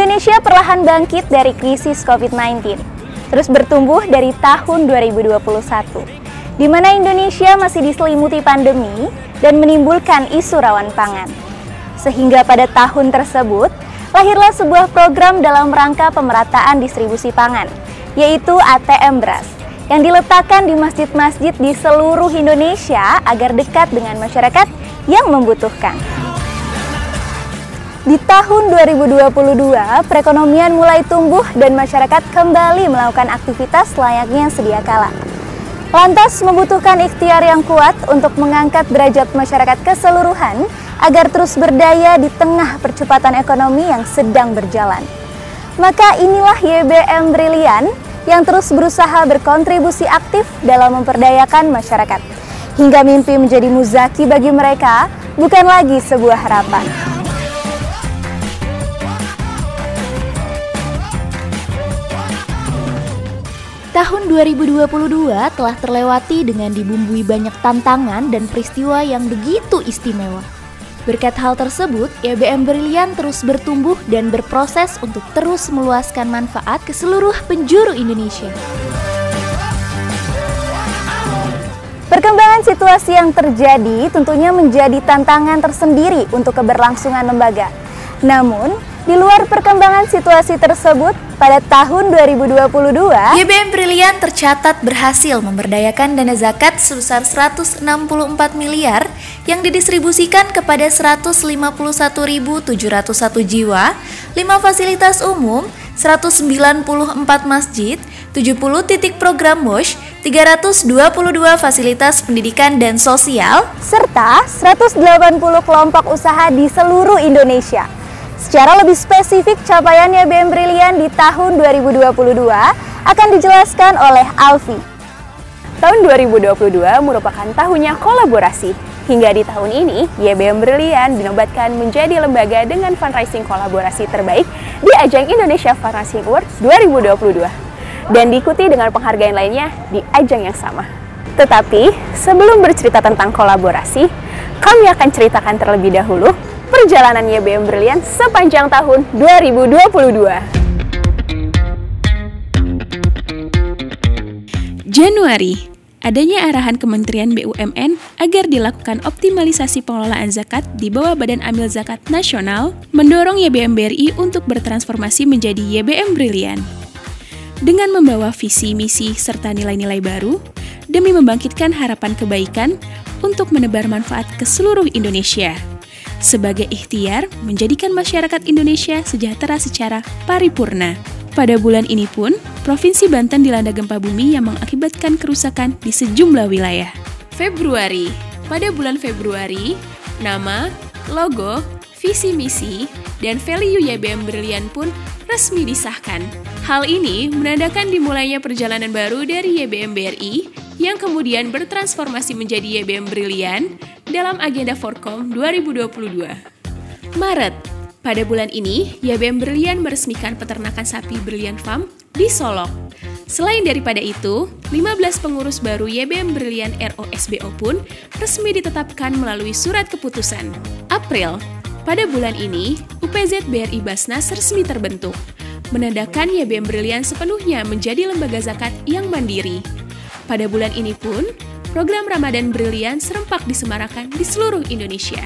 Indonesia perlahan bangkit dari krisis COVID-19, terus bertumbuh dari tahun 2021, di mana Indonesia masih diselimuti pandemi dan menimbulkan isu rawan pangan. Sehingga pada tahun tersebut, lahirlah sebuah program dalam rangka pemerataan distribusi pangan, yaitu ATM Beras, yang diletakkan di masjid-masjid di seluruh Indonesia agar dekat dengan masyarakat yang membutuhkan. Di tahun 2022, perekonomian mulai tumbuh dan masyarakat kembali melakukan aktivitas layaknya sedia kala. Lantas membutuhkan ikhtiar yang kuat untuk mengangkat derajat masyarakat keseluruhan agar terus berdaya di tengah percepatan ekonomi yang sedang berjalan. Maka inilah YBM Brilian yang terus berusaha berkontribusi aktif dalam memperdayakan masyarakat. Hingga mimpi menjadi muzaki bagi mereka bukan lagi sebuah harapan. Tahun 2022 telah terlewati dengan dibumbui banyak tantangan dan peristiwa yang begitu istimewa. Berkat hal tersebut, YBM Brilian terus bertumbuh dan berproses untuk terus meluaskan manfaat ke seluruh penjuru Indonesia. Perkembangan situasi yang terjadi tentunya menjadi tantangan tersendiri untuk keberlangsungan lembaga. Namun, di luar perkembangan situasi tersebut, pada tahun 2022, YBM Brilian tercatat berhasil memberdayakan dana zakat sebesar 164 miliar yang didistribusikan kepada 151.701 jiwa, 5 fasilitas umum, 194 masjid, 70 titik program WOSH, 322 fasilitas pendidikan dan sosial, serta 180 kelompok usaha di seluruh Indonesia. Secara lebih spesifik, capaian YBM Brilian di tahun 2022 akan dijelaskan oleh Alfi. Tahun 2022 merupakan tahunnya kolaborasi. Hingga di tahun ini, YBM Brilian dinobatkan menjadi lembaga dengan fundraising kolaborasi terbaik di ajang Indonesia Fundraising Awards 2022. Dan diikuti dengan penghargaan lainnya di ajang yang sama. Tetapi, sebelum bercerita tentang kolaborasi, kami akan ceritakan terlebih dahulu perjalanan YBM Brilian sepanjang tahun 2022. Januari, adanya arahan Kementerian BUMN agar dilakukan optimalisasi pengelolaan zakat di bawah Badan Amil Zakat Nasional, mendorong YBM BRI untuk bertransformasi menjadi YBM Brilian. Dengan membawa visi, misi, serta nilai-nilai baru, demi membangkitkan harapan kebaikan untuk menebar manfaat ke seluruh Indonesia. Sebagai ikhtiar menjadikan masyarakat Indonesia sejahtera secara paripurna. Pada bulan ini pun, Provinsi Banten dilanda gempa bumi yang mengakibatkan kerusakan di sejumlah wilayah. Februari. Pada bulan Februari, nama, logo, visi misi, dan value YBM Brilian pun resmi disahkan. Hal ini menandakan dimulainya perjalanan baru dari YBM BRI yang kemudian bertransformasi menjadi YBM Brilian dalam agenda Forkom 2022. Maret. Pada bulan ini, YBM Brilian meresmikan peternakan sapi Brilian Farm di Solok. Selain daripada itu, 15 pengurus baru YBM Brilian ROSBO pun resmi ditetapkan melalui surat keputusan. April. Pada bulan ini, UPZ BRI Basnas resmi terbentuk, menandakan YBM Brilian sepenuhnya menjadi lembaga zakat yang mandiri. Pada bulan ini pun, program Ramadan Brilian serempak disemarakan di seluruh Indonesia.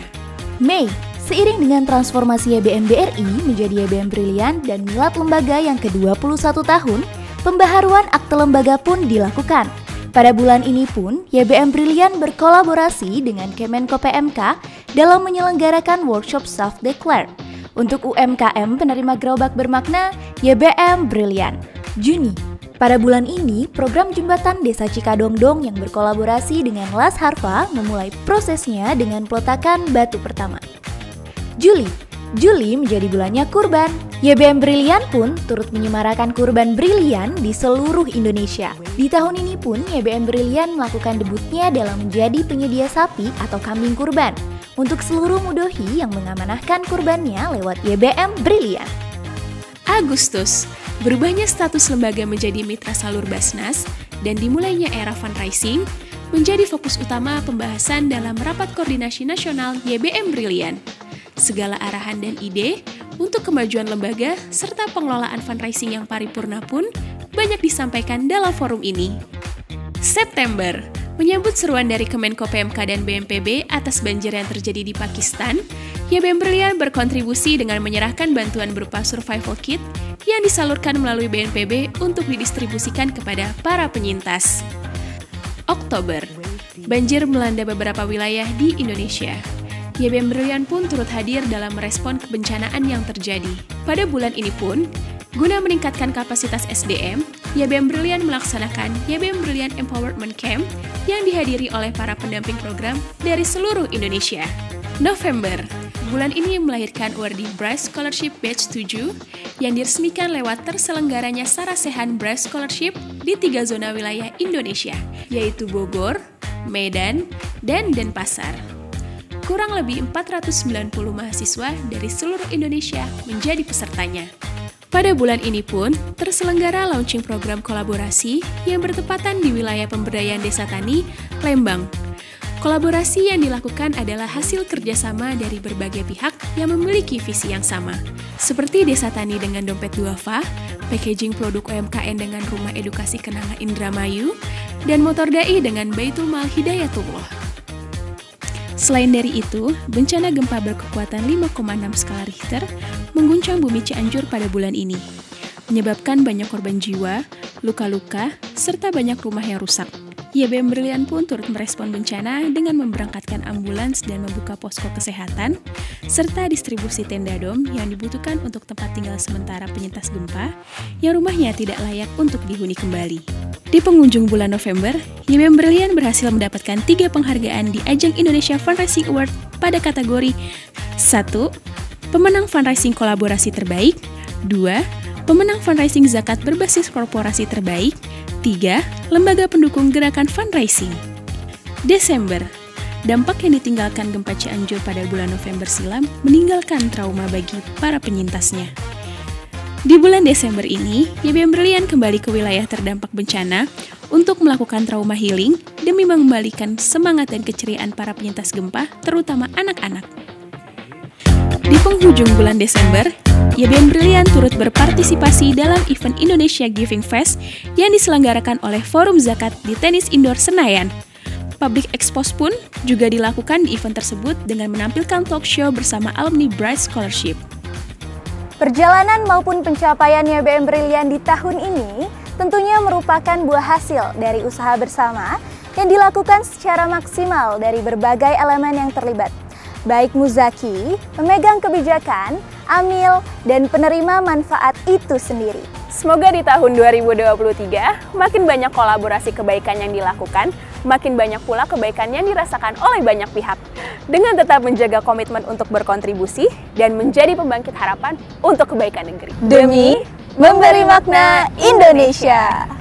Mei, seiring dengan transformasi YBM BRI menjadi YBM Brilian dan milad lembaga yang ke-21 tahun, pembaharuan akte lembaga pun dilakukan. Pada bulan ini pun, YBM Brilian berkolaborasi dengan Kemenko PMK dalam menyelenggarakan workshop self-declare. Untuk UMKM penerima gerobak bermakna, YBM Brilian. Juni. Pada bulan ini, program Jembatan Desa Cikadongdong yang berkolaborasi dengan Las Harfa memulai prosesnya dengan peletakan batu pertama. Juli. Juli menjadi bulannya kurban. YBM Brilian pun turut menyemarakan kurban Brilian di seluruh Indonesia. Di tahun ini pun, YBM Brilian melakukan debutnya dalam menjadi penyedia sapi atau kambing kurban untuk seluruh mudohi yang mengamanahkan kurbannya lewat YBM Brilian. Agustus. Berubahnya status lembaga menjadi mitra salur Basnas dan dimulainya era fundraising menjadi fokus utama pembahasan dalam Rapat Koordinasi Nasional YBM Brilian. Segala arahan dan ide untuk kemajuan lembaga serta pengelolaan fundraising yang paripurna pun banyak disampaikan dalam forum ini. September, menyambut seruan dari Kemenko PMK dan BNPB atas banjir yang terjadi di Pakistan, YBM Brilian berkontribusi dengan menyerahkan bantuan berupa survival kit yang disalurkan melalui BNPB untuk didistribusikan kepada para penyintas. Oktober, banjir melanda beberapa wilayah di Indonesia. YBM Brilian pun turut hadir dalam merespon kebencanaan yang terjadi. Pada bulan ini pun, guna meningkatkan kapasitas SDM, YBM Brilian melaksanakan YBM Brilian Empowerment Camp yang dihadiri oleh para pendamping program dari seluruh Indonesia. November, bulan ini melahirkan awardee Bright Scholarship Batch 7 yang diresmikan lewat terselenggaranya Sarasehan Bright Scholarship di 3 zona wilayah Indonesia, yaitu Bogor, Medan, dan Denpasar. Kurang lebih 490 mahasiswa dari seluruh Indonesia menjadi pesertanya. Pada bulan ini pun, terselenggara launching program kolaborasi yang bertepatan di wilayah pemberdayaan desa tani, Lembang. Kolaborasi yang dilakukan adalah hasil kerjasama dari berbagai pihak yang memiliki visi yang sama, seperti Desa Tani dengan Dompet Duafa, packaging produk UMKM dengan Rumah Edukasi Kenanga Indramayu, dan Motor Dai dengan Baitul Mal Hidayatullah. Selain dari itu, bencana gempa berkekuatan 5,6 skala Richter mengguncang bumi Cianjur pada bulan ini, menyebabkan banyak korban jiwa, luka-luka, serta banyak rumah yang rusak. YBM Brilian pun turut merespon bencana dengan memberangkatkan ambulans dan membuka posko kesehatan, serta distribusi tenda dom yang dibutuhkan untuk tempat tinggal sementara penyintas gempa yang rumahnya tidak layak untuk dihuni kembali. Di penghujung bulan November, YBM Brilian berhasil mendapatkan 3 penghargaan di ajang Indonesia Fundraising Award pada kategori 1. Pemenang fundraising kolaborasi terbaik, 2. Pemenang fundraising zakat berbasis korporasi terbaik, 3. Lembaga pendukung gerakan fundraising. Desember, dampak yang ditinggalkan gempa Cianjur pada bulan November silam meninggalkan trauma bagi para penyintasnya. Di bulan Desember ini, YBM Brilian kembali ke wilayah terdampak bencana untuk melakukan trauma healing demi mengembalikan semangat dan keceriaan para penyintas gempa, terutama anak-anak. Di penghujung bulan Desember, YBM Brilian turut berpartisipasi dalam event Indonesia Giving Fest yang diselenggarakan oleh Forum Zakat di Tenis Indoor Senayan. Public expose pun juga dilakukan di event tersebut dengan menampilkan talk show bersama alumni Bright Scholarship. Perjalanan maupun pencapaian YBM Brilian di tahun ini tentunya merupakan buah hasil dari usaha bersama yang dilakukan secara maksimal dari berbagai elemen yang terlibat, baik muzaki, pemegang kebijakan, amil, dan penerima manfaat itu sendiri. Semoga di tahun 2023 makin banyak kolaborasi kebaikan yang dilakukan, makin banyak pula kebaikan yang dirasakan oleh banyak pihak. Dengan tetap menjaga komitmen untuk berkontribusi dan menjadi pembangkit harapan untuk kebaikan negeri. Demi memberi makna Indonesia.